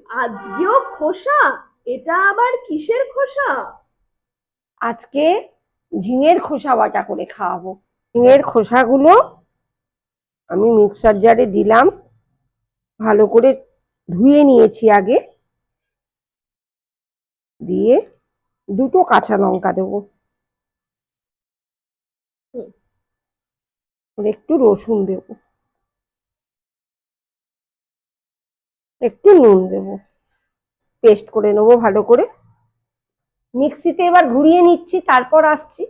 আজকেও খোসা? এটা আবার কিসের খোসা? আজকে ঝিঙের খোসা বাটা করে খাওয়াবো। ঝিঙের খোসাগুলো আমি মিক্সার জারে দিলাম, ভালো করে ধুয়ে নিয়েছি আগে, দিয়ে দুটো কাঁচা লঙ্কা দেবো, একটু রসুন দেবো, একটু নুন দেবো, পেস্ট করে নেবো ভালো করে। মিক্সিতে এবার ঘুরিয়ে নিচ্ছি, তারপর আসছি।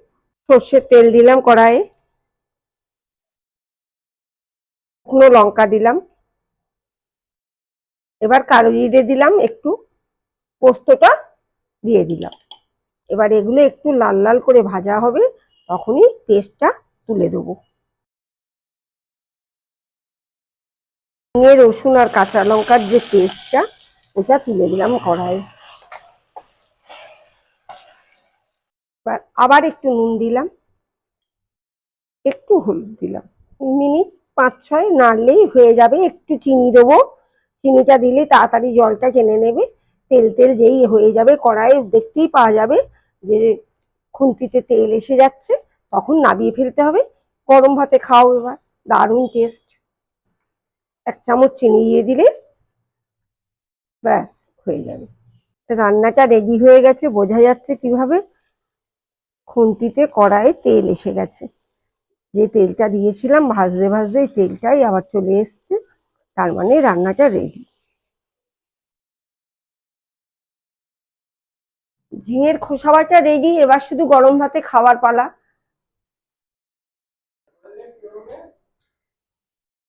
সর্ষের তেল দিলাম কড়াইয়ে, শুকনো লঙ্কা দিলাম, এবার কালো জিরে দিলাম, একটু পোস্তটা দিয়ে দিলাম। এবার এগুলো একটু লাল লাল করে ভাজা হবে, তখনই পেস্টটা তুলে দেবো। রসুন আর কাঁচা লঙ্কার যে পেস্টটা, ওটা তুলে দিলাম কড়াইয়ে। আবার একটু নুন দিলাম, একটু হলুদ দিলাম। মিনিট 5-6 নাড়লেই হয়ে যাবে। একটু চিনি দেবো, চিনিটা দিলে তাড়াতাড়ি জলটা টেনে নেবে। তেল তেল যেই হয়ে যাবে কড়াইয়ে, দেখতেই পাওয়া যাবে যে খুন্তিতে তেল এসে যাচ্ছে, তখন নামিয়ে ফেলতে হবে। গরম ভাতে খাও এবার, দারুণ টেস্ট। 1 চামচ চিনি দিয়ে দিলে ব্যাস হয়ে যাবে। রান্নাটা রেডি হয়ে গেছে, বোঝা যাচ্ছে কিভাবে, খুন্তিতে কড়াইয়ে তেল এসে গেছে। যে তেলটা দিয়েছিলাম ভাজতে ভাজতে, এই তেলটাই আবার চলে এসছে, তার মানে রান্নাটা রেডি। ঝিঙের খোসা বাটা রেডি, এবার শুধু গরম ভাতে খাওয়ার পালা।